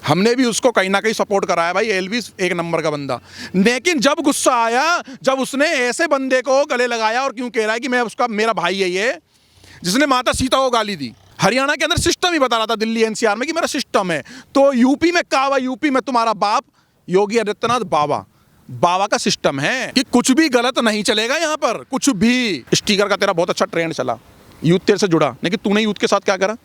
हमने भी उसको कहीं ना कहीं सपोर्ट कराया भाई। एल्विस एक नंबर का बंदा, लेकिन जब गुस्सा आया, जब उसने ऐसे बंदे को गले लगाया और क्यों कह रहा है कि मैं उसका मेरा भाई है ये, जिसने माता सीता को गाली दी। हरियाणा के अंदर सिस्टम ही बता रहा था, दिल्ली एनसीआर में, कि मेरा सिस्टम है। तो यूपी में कहा, यूपी में तुम्हारा बाप योगी आदित्यनाथ बाबा का सिस्टम है कि कुछ भी गलत नहीं चलेगा यहाँ पर, कुछ भी। स्टिकर का तेरा बहुत अच्छा ट्रेंड चला, यूथ तेरे से जुड़ा, लेकिन तूने यूथ के साथ क्या करा?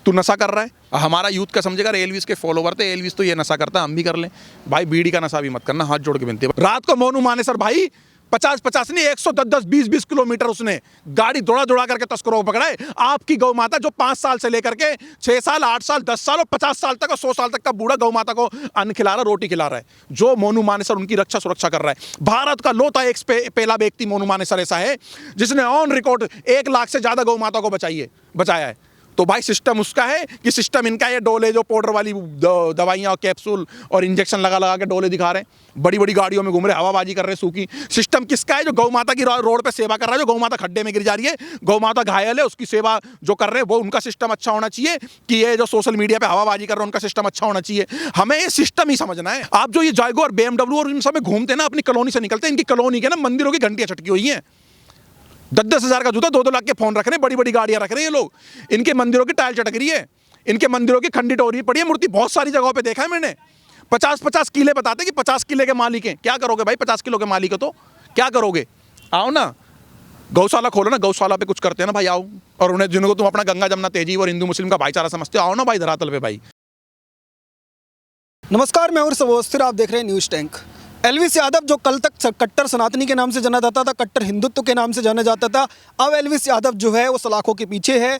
तू नशा कर रहा है। हमारा यूथ का समझेगा एल्विस के फॉलोवर थे, एल्विस तो ये नशा करता है, हम भी कर लें भाई। बीड़ी का नशा भी मत करना, हाथ जोड़ के विनती है। रात को मोनू मानेसर भाई 50 नहीं 110 20 किलोमीटर उसने गाड़ी दौड़ा करके तस्करों को पकड़ा है। आपकी गौ माता जो 5 साल से लेकर के 6 साल 8 साल 10 साल और 50 साल तक और 100 साल तक का बूढ़ा गौ माता को अन्न खिला रहा, रोटी खिला रहा है, जो मोनू मानेसर उनकी रक्षा सुरक्षा कर रहा है। भारत का लोता एक पहला व्यक्ति मोनू मानेसर ऐसा है जिसने ऑन रिकॉर्ड 1 लाख से ज्यादा गौ माता को बचाया है। तो भाई सिस्टम उसका है कि सिस्टम इनका? ये डोले जो पाउडर वाली दवाइयाँ और कैप्सूल और इंजेक्शन लगा के डोले दिखा रहे हैं, बड़ी बड़ी गाड़ियों में घूम रहे, हवाबाजी कर रहे, सूखी। सिस्टम किसका है? जो गौ माता की रोड पे सेवा कर रहा है, जो गौ माता खड्डे में गिर जा रही है, गौ माता घायल है, उसकी सेवा जो कर रहे हैं वो उनका सिस्टम अच्छा होना चाहिए, कि ये जो सोशल मीडिया पे हवाबाजी कर रहे हैं उनका सिस्टम अच्छा होना चाहिए। हमें ये सिस्टम ही समझना है। आप जो ये जायगो और BMW और इन सब में घूमते हैं ना, अपनी कॉलोनी से निकलते हैं, इनकी कॉलोनी के ना मंदिरों की घंटियां छटकी हुई हैं। 10-10 हज़ार का जूता, 2-2 लाख के फोन रख रहे हैं, बड़ी बड़ी गाड़ियां रख रहे हैं ये लोग। इनके मंदिरों की टाइल चटक रही है, इनके मंदिरों की खंडित हो रही पड़ी है मूर्ति। बहुत सारी जगहों पे देखा है मैंने। 50-50 किले बताते कि 50 किले के मालिक हैं। क्या करोगे भाई? 50 किलो के मालिक हो तो क्या करोगे? आओ ना, गौशाला खोलो ना, गौशाला पे कुछ करते हैं ना भाई, आओ। और उन्हें जिनको तुम अपना गंगा जमुना तहजीब और हिंदू मुस्लिम का भाईचारा समझते हो, आओ ना भाई धरातल पे भाई। नमस्कार, मैं हूं अवस्थी, आप देख रहे हैं न्यूज़ टैंक। एल्विस यादव जो कल तक कट्टर सनातनी के नाम से जाना जाता था, कट्टर हिंदुत्व के नाम से जाना जाता था, अब एल्विस यादव जो है वो सलाखों के पीछे है।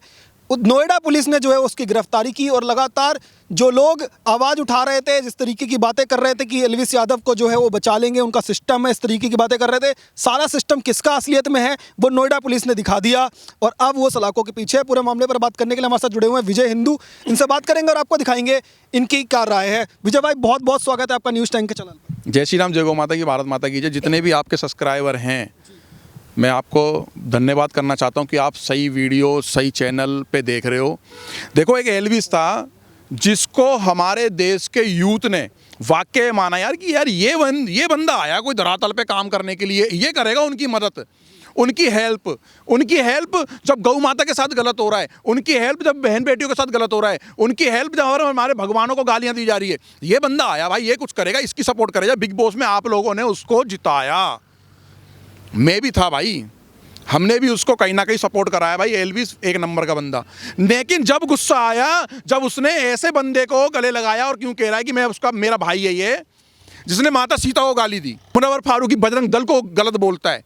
नोएडा पुलिस ने जो है उसकी गिरफ्तारी की और लगातार जो लोग आवाज़ उठा रहे थे, जिस तरीके की बातें कर रहे थे कि एल्विस यादव को जो है वो बचा लेंगे, उनका सिस्टम है, इस तरीके की बातें कर रहे थे। सारा सिस्टम किसका असलियत में है वो नोएडा पुलिस ने दिखा दिया और अब वो सलाखों के पीछे है। पूरे मामले पर बात करने के लिए हमारे साथ जुड़े हुए हैं विजय हिंदू, इनसे बात करेंगे और आपको दिखाएंगे इनकी क्या राय है। विजय भाई, बहुत बहुत स्वागत है आपका न्यूज़ टैंक के चैनल पर। जय श्री राम, जय गौ माता की, भारत माता की जय। जितने भी आपके सब्सक्राइबर हैं, मैं आपको धन्यवाद करना चाहता हूं कि आप सही वीडियो सही चैनल पे देख रहे हो। देखो, एक एल्विस था जिसको हमारे देश के यूथ ने वाकई माना यार कि यार ये बंदा आया कोई धरातल पे काम करने के लिए, ये करेगा उनकी मदद, उनकी हेल्प जब गौ माता के साथ गलत हो रहा है, उनकी हेल्प जब बहन बेटियों के साथ गलत हो रहा है, उनकी हेल्प जब हमारे भगवानों को गालियां दी जा रही है, ये बंदा आया भाई, ये कुछ करेगा, इसकी सपोर्ट करेगा। बिग बॉस में आप लोगों ने उसको जिताया, मैं भी था भाई, हमने भी उसको कहीं ना कहीं सपोर्ट कराया भाई। एल्विस एक नंबर का बंदा, लेकिन जब गुस्सा आया, जब उसने ऐसे बंदे को गले लगाया और क्यों कह रहा है कि मैं उसका मेरा भाई है ये, जिसने माता सीता को गाली दी, मुनव्वर फारूकी बजरंग दल को गलत बोलता है,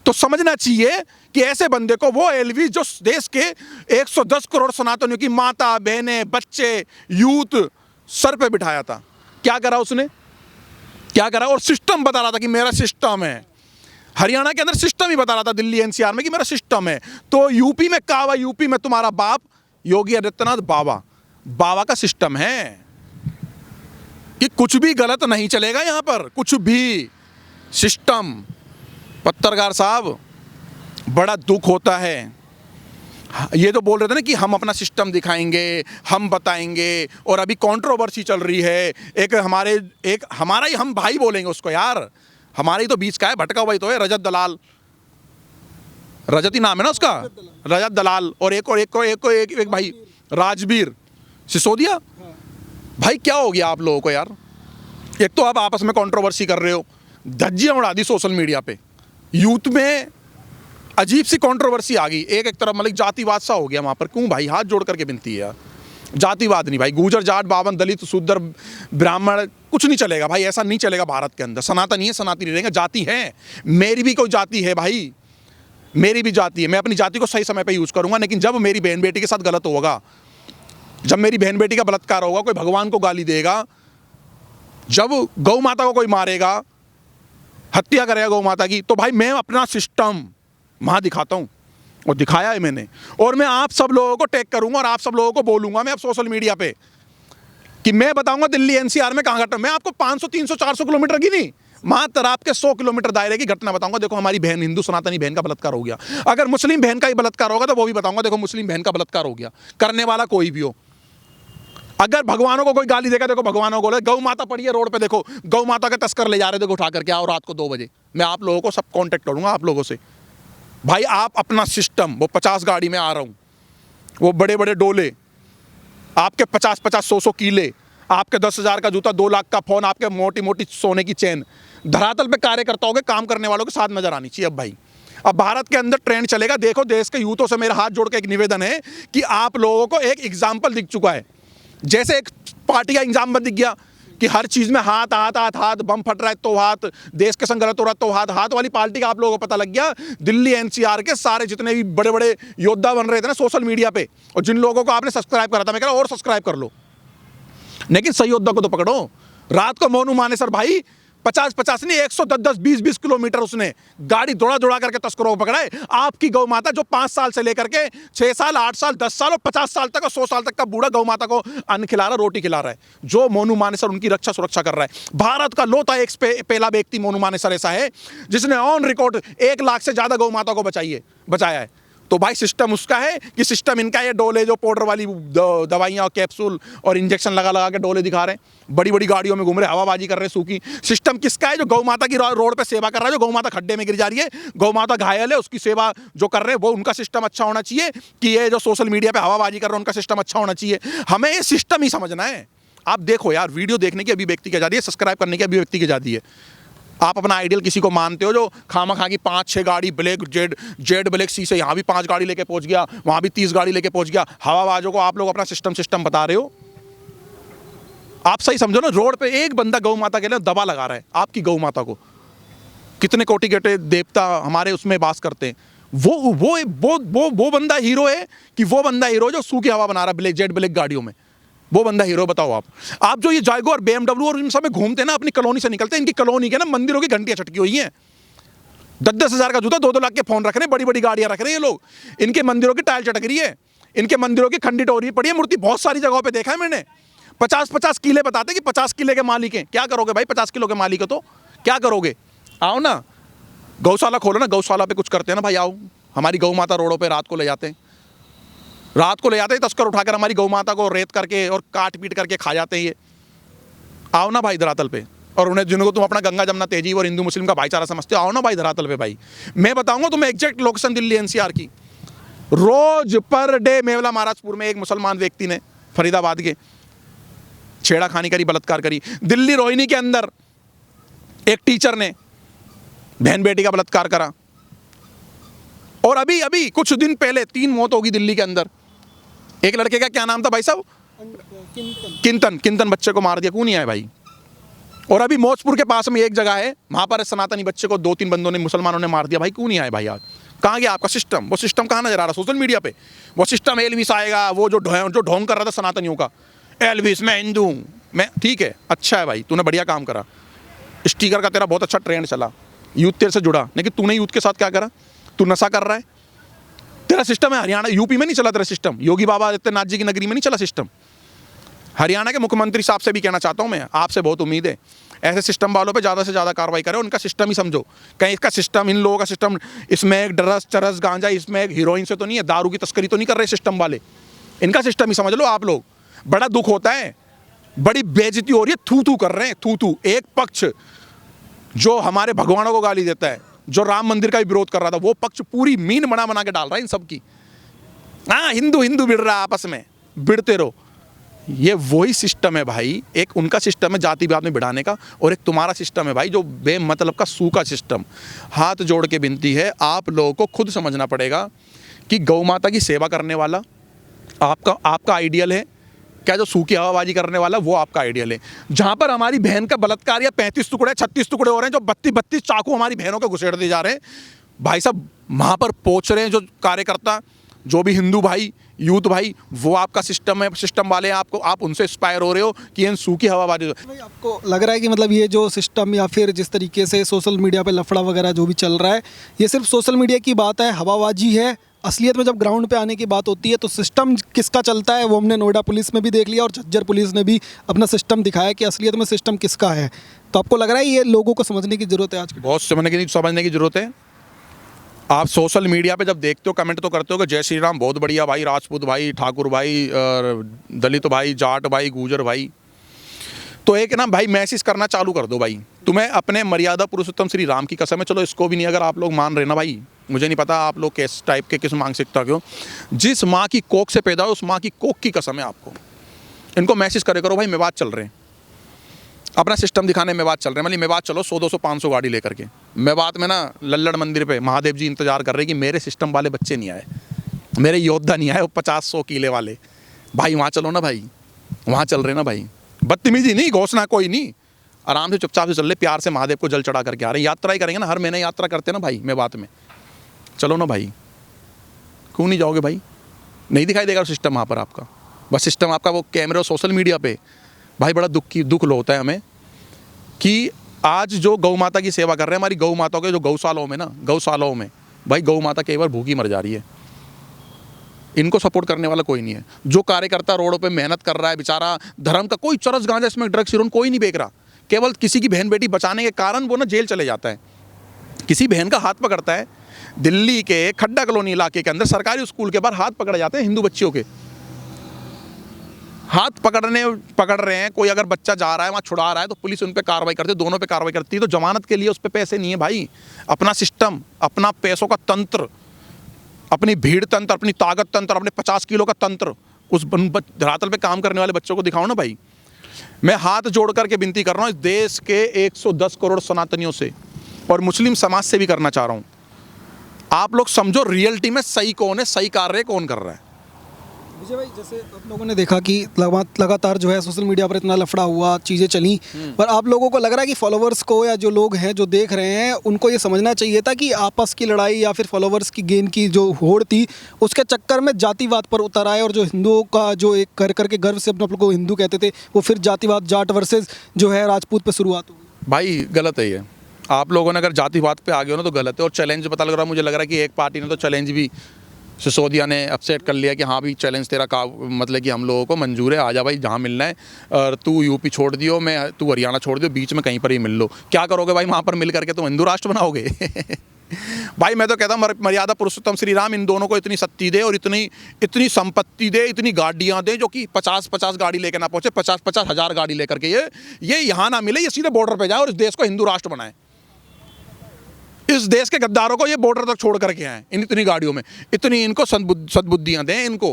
तो समझना चाहिए कि ऐसे बंदे को वो एल्विस जो देश के 110 करोड़ सनातनियों की माता बहनें बच्चे यूथ सर पे बिठाया था, क्या करा उसने? क्या करा? और सिस्टम बता रहा था कि मेरा सिस्टम है। हरियाणा के अंदर सिस्टम ही बता रहा था, दिल्ली एनसीआर में, कि मेरा सिस्टम है। तो यूपी में कहा, यूपी में तुम्हारा बाप योगी आदित्यनाथ बाबा का सिस्टम है कि कुछ भी गलत नहीं चलेगा यहाँ पर, कुछ भी सिस्टम। पत्रकार साहब, बड़ा दुख होता है, ये तो बोल रहे थे ना कि हम अपना सिस्टम दिखाएंगे, हम बताएंगे, और अभी कंट्रोवर्सी चल रही है। एक हमारा ही हम भाई बोलेंगे उसको यार, हमारे ही तो बीच का है, भटका हुआ ही तो है, रजत दलाल, रजत ही नाम है ना उसका, रजत दलाल, और एक भाई राजवीर सिसोदिया। भाई क्या हो गया आप लोगों को यार? एक तो आप आपस में कंट्रोवर्सी कर रहे हो, धज्जियां उड़ा दी सोशल मीडिया पे, यूथ में अजीब सी कंट्रोवर्सी आ गई, एक तरफ मतलब जातिवाद सा हो गया वहां पर। क्यों भाई? हाथ जोड़ करके विनती है यार, जातिवाद नहीं भाई, गुजर जाट बावन दलित शूद्र ब्राह्मण कुछ नहीं चलेगा भाई, ऐसा नहीं चलेगा भारत के अंदर। सनातनी है, सनातनी रहेंगे, जाति है, मेरी भी कोई जाति है भाई, मेरी भी जाति है, मैं अपनी जाति को सही समय पे यूज करूंगा। लेकिन जब मेरी बहन बेटी के साथ गलत होगा, जब मेरी बहन बेटी का बलात्कार होगा, कोई भगवान को गाली देगा, जब गौ माता को कोई मारेगा, हत्या करेगा गौ माता की, तो भाई मैं अपना सिस्टम वहां दिखाता हूं, और दिखाया है मैंने। और मैं आप सब लोगों को टैग करूंगा और आप सब लोगों को बोलूंगा मैं अब सोशल मीडिया पे कि मैं बताऊंगा दिल्ली एनसीआर में कहां घटना। मैं आपको 500 300 400 किलोमीटर की नहीं, मात्र आपके 100 किलोमीटर दायरे की घटना बताऊंगा। देखो, हमारी बहन, हिंदू सनातनी बहन का बलात्कार हो गया। अगर मुस्लिम बहन का ही बलात्कार होगा तो वो भी बताऊंगा, देखो मुस्लिम बहन का बलात्कार हो गया, करने वाला कोई भी हो, अगर भगवानों को कोई गाली देगा, देखो भगवानों को बोले गौ माता पड़ी है रोड पे, देखो गौ माता के तस्कर ले जा रहे, देखो उठा करके आओ रात को 2 बजे, मैं आप लोगों को सब कांटेक्ट करूंगा आप लोगों से। भाई आप अपना सिस्टम, वो 50 गाड़ी में आ रहा हूँ, वो बड़े बड़े डोले, आपके 50-50, 100-100 कीले, आपके 10,000 का जूता, 2 लाख का फोन, आपके मोटी मोटी सोने की चेन, धरातल पे कार्यकर्ताओं के काम करने वालों के साथ नजर आनी चाहिए। अब भारत के अंदर ट्रेंड चलेगा। देखो देश के यूथों से मेरा हाथ जोड़ के एक निवेदन है कि आप लोगों को एक एग्जाम्पल दिख चुका है, जैसे एक पार्टी का एग्जाम्पल दिख गया कि हर चीज में हाथ हाथ हाथ हाथ, बम फट रहा है तो हाथ, देश के संग गलत हो रहा है तो हाथ, हाथ वाली पार्टी का आप लोगों को पता लग गया। दिल्ली एनसीआर के सारे जितने भी बड़े बड़े योद्धा बन रहे थे ना सोशल मीडिया पे, और जिन लोगों को आपने सब्सक्राइब करा था, मैं कह रहा और सब्सक्राइब कर लो, लेकिन सही योद्धा को तो पकड़ो। रात को मोनू मानेसर भाई 50-50 नहीं 110-10, 20-20 किलोमीटर उसने गाड़ी दौड़ा दौड़ा करके तस्करों को पकड़ा है। आपकी गौ माता जो 5 साल से लेकर के 6 साल, 8 साल, 10 साल और 50 साल तक और 100 साल तक का बूढ़ा गौ माता को अन्न खिला रहा, रोटी खिला रहा है, जो मोनू मानेसर उनकी रक्षा सुरक्षा कर रहा है। भारत का लौता एक पहला व्यक्ति मोनू मानेसर ऐसा है जिसने ऑन रिकॉर्ड 1 लाख से ज्यादा गौ माता को बचाया है। तो भाई सिस्टम उसका है कि सिस्टम इनका है? डोले जो पाउडर वाली दवाइयाँ और कैप्सूल और इंजेक्शन लगा लगा के डोले दिखा रहे हैं, बड़ी बड़ी गाड़ियों में घूम रहे, हवाबाजी कर रहे सूखी। सिस्टम किसका है? जो गौ माता की रोड पे सेवा कर रहा है, जो गौ माता खड्डे में गिर जा रही है, गौ माता घायल है, उसकी सेवा जो कर रहे हैं वो उनका सिस्टम अच्छा होना चाहिए, कि ये जो सोशल मीडिया पे हवाबाजी कर रहे हैं उनका सिस्टम अच्छा होना चाहिए। हमें ये सिस्टम ही समझना है। आप देखो यार, वीडियो देखने की अभिव्यक्ति की आजादी है, सब्सक्राइब करने की अभिव्यक्ति की आजादी है। आप अपना आइडियल किसी को मानते हो जो खामा खा की 5-6 गाड़ी ब्लैक जेड ब्लैक सी से यहाँ भी 5 गाड़ी लेके पहुंच गया, वहां भी 30 गाड़ी लेके पहुंच गया, हवाबाजों को आप लोग अपना सिस्टम बता रहे हो। आप सही समझो ना, रोड पे एक बंदा गौ माता के लिए दबा लगा रहा है आपकी गौ माता को। कितने कोटि के देवता हमारे उसमें वास करते हैं। वो बंदा हीरो है कि वो बंदा हीरो जो सूखी हवा बना रहा है जेड ब्लैक गाड़ियों में? वो बंदा हीरो बताओ आप जो ये जायगो और BMW और इन सब में घूमते हैं ना, अपनी कॉलोनी से निकलते हैं, इनकी कॉलोनी के ना मंदिरों की घंटियां छटकी हुई हैं। 10-10 हज़ार का जूता, 2-2 लाख के फोन रख रहे हैं, बड़ी बड़ी गाड़ियां रख रहे हैं ये लोग, इनके मंदिरों की टाइल चटक रही है, इनके मंदिरों की खंडित हो रही पड़ी है मूर्ति। बहुत सारी जगहों पर देखा है मैंने। 50-50 किले बताते कि 50 किले के मालिक हैं। क्या करोगे भाई 50 किलो के मालिक हो तो क्या करोगे? आओ ना, गौशाला खोलो ना, गौशाला पे कुछ करते हैं ना भाई। आओ, हमारी गौ माता रोडों पे रात को ले जाते हैं, तस्कर उठाकर हमारी गौ माता को रेत करके और काट पीट करके खा जाते हैं ये। आओ ना भाई धरातल पे, और उन्हें जिनको तुम अपना गंगा जमुना तहजीब और हिंदू मुस्लिम का भाईचारा समझते हो, आओ ना भाई धरातल पे। भाई मैं बताऊंगा तुम्हें एग्जैक्ट लोकेशन दिल्ली एनसीआर की। रोज पर डे मेवला महाराजपुर में एक मुसलमान व्यक्ति ने, फरीदाबाद के, छेड़ाखानी करी, बलात्कार करी। दिल्ली रोहिणी के अंदर एक टीचर ने बहन बेटी का बलात्कार करा, और अभी कुछ दिन पहले 3 मौत होगी दिल्ली के अंदर। एक लड़के का क्या नाम था भाई साहब? किंतन बच्चे को मार दिया, क्यों नहीं आए भाई? और अभी मौजपुर के पास में एक जगह है, वहां पर सनातनी बच्चे को 2-3 बंदों ने, मुसलमानों ने मार दिया भाई, क्यों नहीं आए भाई? आज कहाँ गया आपका सिस्टम? वो सिस्टम कहाँ नजर आ रहा? सोशल मीडिया पे वो सिस्टम एलविस आएगा, वो जो ढोंग कर रहा था सनातनियों का, एलविस मैं हिंदू हूँ, मैं ठीक है, अच्छा है भाई, तूने बढ़िया काम करा, स्टिकर का तेरा बहुत अच्छा ट्रेंड चला, यूथ तेरे से जुड़ा, लेकिन तूने यूथ के साथ क्या करा? तू नशा कर रहा है, तेरा सिस्टम है हरियाणा यूपी में नहीं चला तेरा सिस्टम, योगी बाबा आदित्यनाथ जी की नगरी में नहीं चला सिस्टम। हरियाणा के मुख्यमंत्री साहब से भी कहना चाहता हूं मैं, आपसे बहुत उम्मीद है ऐसे सिस्टम वालों पे ज़्यादा से ज़्यादा कार्रवाई करें, उनका सिस्टम ही समझो। कहीं इसका सिस्टम, इन लोगों का सिस्टम, इसमें एक ड्रग्स चरस गांजा, इसमें एक हीरोइन से तो नहीं है, दारू की तस्करी तो नहीं कर रहे सिस्टम वाले, इनका सिस्टम ही समझ लो आप लोग। बड़ा दुख होता है, बड़ी बेइज्जती हो रही है, थू कर रहे हैं, थू। एक पक्ष जो हमारे भगवानों को गाली देता है, जो राम मंदिर का भी विरोध कर रहा था, वो पक्ष पूरी मीन बना के डाल रहा है इन सब की। हाँ, हिंदू भिड़ रहा है, आपस में भिड़ते रहो। ये वही सिस्टम है भाई, एक उनका सिस्टम है जातिवाद में भिड़ाने का, और एक तुम्हारा सिस्टम है भाई जो बेमतलब का सूखा सिस्टम। हाथ जोड़ के विनती है, आप लोगों को खुद समझना पड़ेगा कि गौ माता की सेवा करने वाला आपका आइडियल है क्या? जो सूखी हवाबाजी करने वाला वो आपका आइडियल है? जहां पर हमारी बहन का बलात्कार या 35 टुकड़े 36 टुकड़े हो रहे हैं, जो 32 चाकू हमारी बहनों को घुसेड़ दिए जा रहे हैं, भाई साहब वहां पर पहुंच रहे हैं जो कार्यकर्ता, जो भी हिंदू भाई, यूथ भाई, वो आपका सिस्टम है, सिस्टम वाले आपको, आप उनसे इंस्पायर हो रहे हो कि इन सूखी हवाबाजी। भाई आपको लग रहा है कि मतलब ये जो सिस्टम या फिर जिस तरीके से सोशल मीडिया पे लफड़ा वगैरह जो भी चल रहा है, ये सिर्फ सोशल मीडिया की बात है, हवाबाजी है? असलियत में जब ग्राउंड पे आने की बात होती है तो सिस्टम किसका चलता है वो हमने नोएडा पुलिस में भी देख लिया, और झज्जर पुलिस ने भी अपना सिस्टम दिखाया कि असलियत में सिस्टम किसका है। तो आपको लग रहा है ये लोगों को समझने की ज़रूरत है? आज बहुत समझने की ज़रूरत है। आप सोशल मीडिया पे जब देखते हो कमेंट तो करते हो कि जय श्री राम बहुत बढ़िया भाई, राजपूत भाई, ठाकुर भाई, दलित भाई, जाट भाई, गुजर भाई। तो एक ना भाई मैसेज करना चालू कर दो भाई, तुम्हें अपने मर्यादा पुरुषोत्तम श्री राम की कसम है, चलो इसको भी नहीं अगर आप लोग मान रहे ना भाई, मुझे नहीं पता आप लोग किस टाइप के, किस मानसिकता के हो। जिस माँ की कोख से पैदा हो उस माँ की कोख की कसम है आपको। इनको मैसेज करे करो भाई मेवात चल रहे हैं, अपना सिस्टम दिखाने मेवात चल रहे हैं, मतलब मेवात चलो 100-200-500 गाड़ी लेकर के। मेवात में ना लल्लड़ मंदिर पे महादेव जी इंतजार कर रहे हैं कि मेरे सिस्टम वाले बच्चे नहीं आए, मेरे योद्धा नहीं आए, वो 50-100 किले वाले। भाई वहाँ चलो ना भाई, वहाँ चल रहे ना भाई, बदतमीजी नहीं, घोषणा कोई नहीं, आराम से चुपचाप से चल रहे, प्यार से महादेव को जल चढ़ा करके आ रहे हैं। यात्रा ही करेंगे ना, हर महीने यात्रा करते हैं ना भाई मेवात में, चलो ना भाई, क्यों नहीं जाओगे भाई? नहीं दिखाई देगा सिस्टम वहाँ पर आपका, बस सिस्टम आपका वो कैमरे और सोशल मीडिया पे। भाई बड़ा दुख होता है हमें कि आज जो गौ माता की सेवा कर रहे हैं, हमारी गौ माताओं के जो गौशालाओं में ना, गौशालाओं में भाई गौ माता केवल भूखी मर जा रही है, इनको सपोर्ट करने वाला कोई नहीं है। जो कार्यकर्ता रोडों पे मेहनत कर रहा है बेचारा, धर्म का कोई चरस गांजा इसमें ड्रग्स हीरोइन कोई नहीं बेच रहा, केवल किसी की बहन बेटी बचाने के कारण वो ना जेल चले जाता है। किसी बहन का हाथ पकड़ता है, दिल्ली के खड्डा कॉलोनी इलाके के अंदर सरकारी स्कूल के बाहर हाथ पकड़े जाते हैं हिंदू बच्चियों के, हाथ पकड़ रहे हैं, कोई अगर बच्चा जा रहा है वहाँ छुड़ा रहा है तो पुलिस उन पर कार्रवाई करती है, दोनों पे कार्रवाई करती है। तो जमानत के लिए उस पर पैसे नहीं है भाई, अपना सिस्टम, अपना पैसों का तंत्र, अपनी भीड़ तंत्र, अपनी ताकत तंत्र, अपने 50 किलो का तंत्र उस धरातल पे काम करने वाले बच्चों को दिखाओ ना भाई। मैं हाथ जोड़ करके विनती कर रहा हूँ इस देश के 110 करोड़ सनातनियों से और मुस्लिम समाज से भी करना चाह रहा हूँ, आप लोग समझो रियलिटी में सही कौन है, सही कार्य कौन कर रहा है। विजय भाई, जैसे आप लोगों ने देखा कि लगातार जो है सोशल मीडिया पर इतना लफड़ा हुआ, चीज़ें चली, पर आप लोगों को लग रहा है कि फॉलोवर्स को या जो लोग हैं जो देख रहे हैं उनको ये समझना चाहिए था कि आपस की लड़ाई या फिर फॉलोवर्स की गेन की जो होड़ थी उसके चक्कर में जातिवाद पर उतर आए, और जो हिंदुओं का जो एक कर करके गर्व से अपने आप लोग को हिंदू कहते थे वो फिर जातिवाद, जाट वर्सेस जो है राजपूत पर शुरुआत हो गई। भाई गलत है ये, आप लोगों ने अगर जातिवाद पे आ गए हो ना तो गलत है। और चैलेंज पता लग रहा है, मुझे लग रहा है कि एक पार्टी ने तो चैलेंज भी, सिसोदिया ने अपसेट कर लिया कि हाँ भी चैलेंज तेरा का मतलब कि हम लोगों को मंजूर है, आजा भाई जहाँ मिलना है, और तू यूपी छोड़ दियो, मैं तू हरियाणा छोड़ दियो, बीच में कहीं पर ही मिल लो। क्या करोगे भाई वहाँ पर मिल करके, तुम हिंदू राष्ट्र बनाओगे? भाई मैं तो कहता हूँ मर्यादा पुरुषोत्तम श्री राम इन दोनों को इतनी शक्ति दे और इतनी संपत्ति दे, इतनी गाड़ियाँ दे, जो कि 50-50 गाड़ी लेकर ना पहुँचे, 50-50 हज़ार गाड़ी लेकर के ये यहाँ ना मिले, ये सीधे बॉर्डर पे जाए और इस देश को हिंदू राष्ट्र बनाए। इस देश के गद्दारों को ये बॉर्डर तक छोड़ करके आए इन इतनी गाड़ियों में, इतनी इनको सद्बुद्धियाँ दें इनको।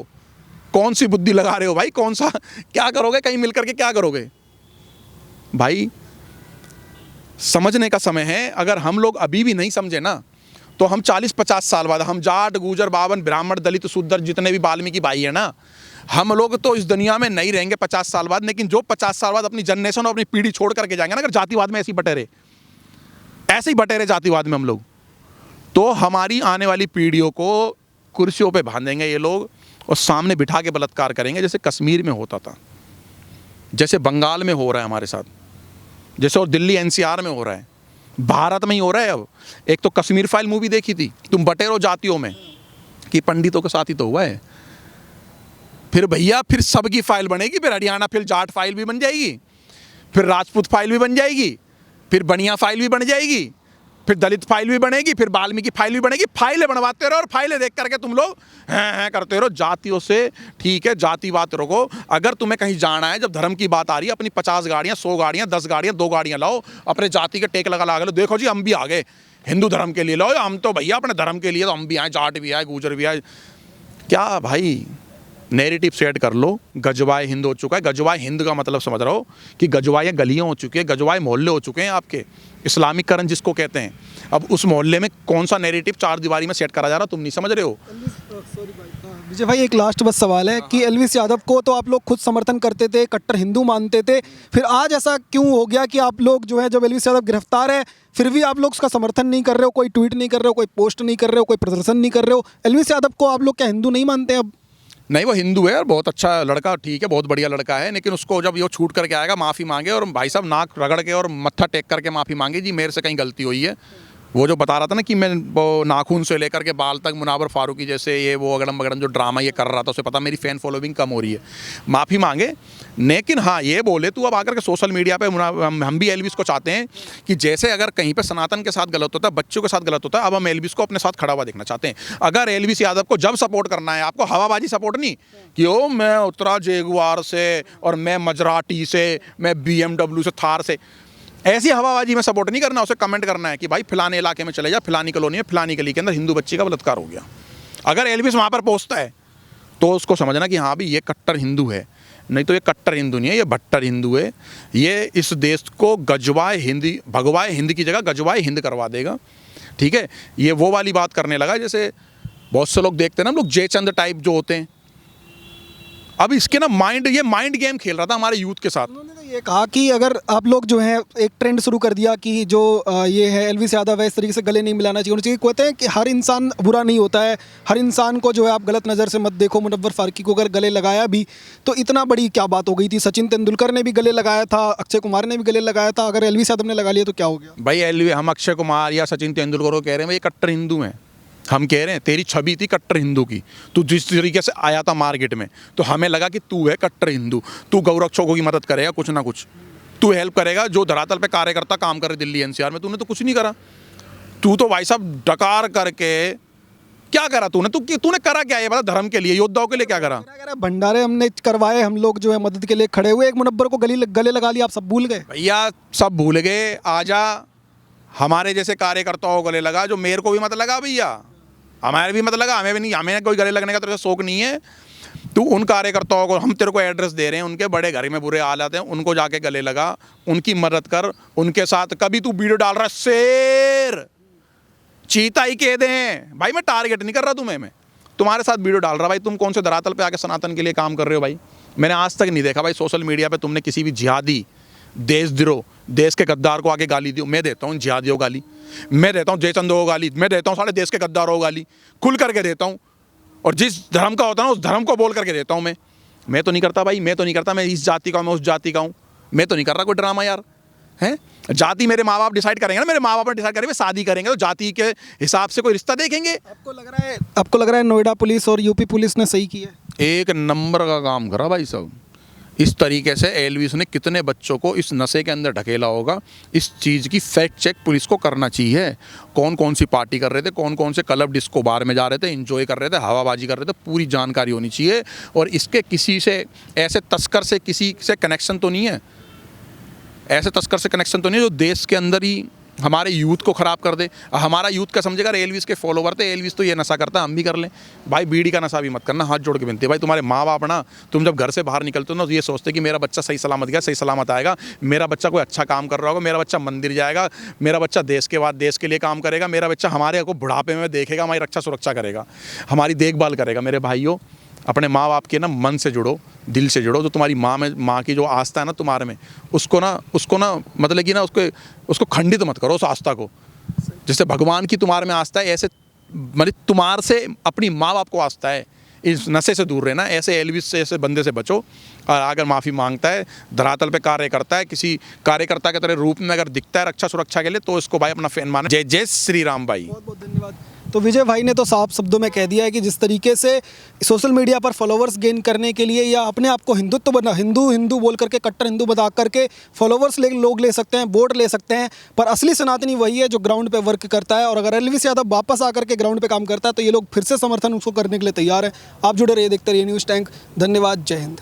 कौन सी बुद्धि लगा रहे हो भाई, कौन सा क्या करोगे, कहीं मिल करके क्या करोगे भाई? समझने का समय है। अगर हम लोग अभी भी नहीं समझे ना तो हम 40-50 साल बाद, हम जाट, गुजर, बावन, ब्राह्मण, दलित, शूद्र, जितने भी वाल्मीकि भाई है ना, हम लोग तो इस दुनिया में नहीं रहेंगे 50 साल बाद। लेकिन जो 50 साल बाद अपनी जनरेशन और अपनी पीढ़ी छोड़ करके जाएंगे ना, अगर जातिवाद में ऐसे ही बटेरे जातिवाद में हम लोग, तो हमारी आने वाली पीढ़ियों को कुर्सियों पे बांधेंगे ये लोग और सामने बिठा के बलात्कार करेंगे, जैसे कश्मीर में होता था, जैसे बंगाल में हो रहा है हमारे साथ, जैसे और दिल्ली NCR में हो रहा है, भारत में ही हो रहा है। अब एक तो कश्मीर फाइल मूवी देखी थी तुम, बटेरों जातियों में कि पंडितों के साथ ही तो हुआ है। फिर भैया फिर सबकी फाइल बनेगी, फिर हरियाणा फिर जाट फाइल भी बन जाएगी, फिर राजपूत फाइल भी बन जाएगी, फिर बनिया फाइल भी बन जाएगी, फिर दलित फाइल भी बनेगी, फिर वाल्मीकि फाइल भी बनेगी। फाइलें बनवाते रहो और फाइलें देख करके तुम लोग हैं करते रहो जातियों से। ठीक है, जातिवाद रोको। अगर तुम्हें कहीं जाना है, जब धर्म की बात आ रही है, अपनी 50 गाड़ियाँ, 100 गाड़ियाँ, 10 गाड़ियाँ, 2 गाड़ियाँ लाओ, अपने जाति के टेक लगा लो, देखो जी हम भी आ गए हिंदू धर्म के लिए। लो हम तो भैया अपने धर्म के लिए तो हम भी आए, जाट भी आए, गुजर भी आए। क्या भाई नैरेटिव सेट कर लो। गजवाए हिंद हो चुका है। गजवाए हिंद का मतलब समझ रहा हो कि गजवाए गलियाँ हो चुकी है, गजवाए मोहल्ले हो चुके हैं आपके, इस्लामिकरण जिसको कहते हैं। अब उस मोहल्ले में कौन सा नैरेटिव चार दीवारी में सेट करा जा रहा, तुम नहीं समझ रहे हो। विजय भाई एक लास्ट बस सवाल है कि एलविस यादव को तो आप लोग खुद समर्थन करते थे, कट्टर हिंदू मानते थे, फिर आज ऐसा क्यों हो गया कि आप लोग जो है, जब एलविस यादव गिरफ्तार है फिर भी आप लोग उसका समर्थन नहीं कर रहे हो, कोई ट्वीट नहीं कर रहे हो, कोई पोस्ट नहीं कर रहे हो, कोई प्रदर्शन नहीं कर रहे हो? एलविस यादव को आप लोग क्या हिंदू नहीं मानते अब? नहीं, वो हिंदू है और बहुत अच्छा लड़का, ठीक है, बहुत बढ़िया लड़का है, लेकिन उसको जब ये छूट करके आएगा, माफ़ी मांगे और भाई साहब नाक रगड़ के और मत्था टेक करके माफ़ी मांगे, जी मेरे से कहीं गलती हुई है, वो जो बता रहा था ना कि मैं वो नाखून से लेकर के बाल तक मुनावर फारूकी जैसे ये वो अगड़म बगड़म जो ड्रामा ये कर रहा था, उसे पता मेरी फ़ैन फॉलोइंग कम हो रही है, माफ़ी मांगे। लेकिन हाँ ये बोले तू अब आकर के सोशल मीडिया पे हम भी एल्विस को चाहते हैं कि जैसे अगर कहीं पे सनातन के साथ गलत होता है, बच्चों के साथ गलत होता है, अब हम एल्विस को अपने साथ खड़ा हुआ देखना चाहते हैं। अगर एल्विस यादव को जब सपोर्ट करना है, आपको हवाबाजी सपोर्ट नहीं कि ओ मैं उत्तरा जेगुआर से और मैं मजराटी से, मैं BMW से, थार से, ऐसी हवाबाजी में सपोर्ट नहीं करना। उसे कमेंट करना है कि भाई फिलाने इलाके में चले जा, फिलानी कॉलोनी है, फिलानी गली के अंदर हिंदू बच्ची का बलात्कार हो गया। अगर एल्विस वहाँ पर पहुँचता है तो उसको समझना कि हाँ भी ये कट्टर हिंदू है, नहीं तो ये कट्टर हिंदू नहीं है, ये भट्टर हिंदू है। ये इस देश को गजवाए हिंदी, भगवाए हिंद की जगह गजवाए हिंद करवा देगा। ठीक है, ये वो वाली बात करने लगा जैसे बहुत से लोग देखते हैं ना, हम लोग जयचंद टाइप जो होते हैं। अब इसके ना माइंड गेम खेल रहा था हमारे यूथ के साथ। उन्होंने तो ये कहा कि अगर आप लोग जो है एक ट्रेंड शुरू कर दिया कि जो ये है एल्विस यादव है, इस तरीके से गले नहीं मिलाना चाहिए, उन्हें चाहिए। कहते हैं कि हर इंसान बुरा नहीं होता है, हर इंसान को जो है आप गलत नज़र से मत देखो। मुनव्वर फारूकी को अगर गले लगाया भी तो इतना बड़ी क्या बात हो गई थी? सचिन तेंदुलकर ने भी गले लगाया था, अक्षय कुमार ने भी गले लगाया था, अगर एल्विस यादव ने लगा लिया तो क्या हो गया? भाई हम अक्षय कुमार या सचिन तेंदुलकर को कह रहे हैं भाई कट्टर हिंदू हैं, हम कह रहे हैं तेरी छवि थी कट्टर हिंदू की, तू जिस तरीके से आया था मार्केट में तो हमें लगा कि तू है कट्टर हिंदू, तू गौरक्षकों की मदद करेगा, कुछ ना कुछ तू हेल्प करेगा, जो धरातल पे कार्यकर्ता काम करे दिल्ली NCR में, तूने तो कुछ नहीं करा। तू तो भाई साहब डकार करके क्या करा तूने? तूने करा क्या? ये बता, धर्म के लिए, योद्धाओं के लिए क्या करा? भंडारे हमने करवाए, हम लोग जो है मदद के लिए खड़े हुए, एक मुनव्वर को गले लगा लिया, आप सब भूल गए? भैया सब भूल गए, आजा हमारे जैसे कार्यकर्ताओं को गले लगा, जो मेरे को भी मत लगा भैया, हमारे भी मत लगा, हमें भी नहीं, हमें कोई गले लगने का तेरे शौक नहीं है। तू उन कार्यकर्ताओं को, हम तेरे को एड्रेस दे रहे हैं, उनके बड़े घर में बुरे हालात हैं, उनको जाके गले लगा, उनकी मदद कर, उनके साथ। कभी तू वीडियो डाल रहा है शेर चीता ही कह दें भाई, मैं टारगेट नहीं कर रहा तुम्हें, मैं तुम्हारे साथ वीडियो डाल रहा भाई। तुम कौन से धरातल पे आके सनातन के लिए काम कर रहे हो भाई? मैंने आज तक नहीं देखा भाई सोशल मीडिया पे तुमने किसी भी जिहादी, देशद्रोह, देश के गद्दार को आके गाली दी। मैं देता हूँ जिहादियों को गाली, मैं देता हूँ जयचंदों को गाली, मैं देता हूँ सारे देश के गद्दारों को गाली, खुल करके देता हूँ। और जिस धर्म का होता है ना उस धर्म को बोल करके देता हूँ मैं तो नहीं करता भाई, मैं तो नहीं करता। मैं इस जाति का हूँ, मैं उस जाति का हूँ, मैं तो नहीं कर रहा कोई ड्रामा यार। हैं जाति मेरे माँ बाप डिसाइड करेंगे ना, मेरे माँ बाप ने डिसाइड करेंगे, शादी करेंगे तो जाति के हिसाब से कोई रिश्ता देखेंगे। आपको लग रहा है नोएडा पुलिस और यूपी पुलिस ने सही किया? एक नंबर का काम करा भाई साहब। इस तरीके से एल्विस ने कितने बच्चों को इस नशे के अंदर ढकेला होगा, इस चीज़ की फैक्ट चेक पुलिस को करना चाहिए। कौन कौन सी पार्टी कर रहे थे, कौन कौन से क्लब डिस्को बार में जा रहे थे, एंजॉय कर रहे थे, हवाबाजी कर रहे थे, पूरी जानकारी होनी चाहिए। और इसके किसी से ऐसे तस्कर से किसी से कनेक्शन तो नहीं है, ऐसे तस्कर से कनेक्शन तो नहीं है जो देश के अंदर ही हमारे यूथ को ख़राब कर दे। हमारा यूथ का समझेगा एल्विस के फॉलोवर थे, एल्विस तो ये नशा करता है, हम भी कर लें। भाई बीड़ी का नशा भी मत करना, हाथ जोड़ के विनती है भाई। तुम्हारे माँ बाप ना, तुम जब घर से बाहर निकलते हो ना तो ये सोचते कि मेरा बच्चा सही सलामत गया, सही सलामत आएगा, मेरा बच्चा कोई अच्छा काम कर रहा होगा, मेरा बच्चा मंदिर जाएगा, मेरा बच्चा देश के बाद देश के लिए काम करेगा, मेरा बच्चा हमारे को बुढ़ापे में देखेगा, हमारी रक्षा सुरक्षा करेगा, हमारी देखभाल करेगा। मेरे भाइयों, अपने माँ बाप के ना मन से जुड़ो, दिल से जुड़ो। तो तुम्हारी माँ की जो आस्था है ना तुम्हारे में, उसको ना मतलब कि ना उसको खंडित मत करो उस आस्था को। जैसे भगवान की तुम्हारे में आस्था है, ऐसे मतलब तुम्हारे से अपनी माँ बाप को आस्था है। इस नशे से दूर रहना, ऐसे एल्विस से, ऐसे बंदे से बचो। और अगर माफ़ी मांगता है, धरातल पे कार्य करता है, किसी कार्यकर्ता के तरह रूप में अगर दिखता है रक्षा सुरक्षा के लिए, तो इसको भाई अपना फैन माने। जय जय श्री राम भाई। बहुत बहुत धन्यवाद। तो विजय भाई ने तो साफ शब्दों में कह दिया है कि जिस तरीके से सोशल मीडिया पर फॉलोवर्स गेन करने के लिए या अपने आप को हिंदू बोल करके, कट्टर हिंदू बता करके फॉलोवर्स लोग ले सकते हैं, वोट ले सकते हैं, पर असली सनातनी वही है जो ग्राउंड पे वर्क करता है। और अगर एल्विस यादव वापस आकर के ग्राउंड पे काम करता है तो ये लोग फिर से समर्थन उसको करने के लिए तैयार है। आप जुड़े रहिए, देखते रहिए न्यूज़ टैंक। धन्यवाद, जय हिंद।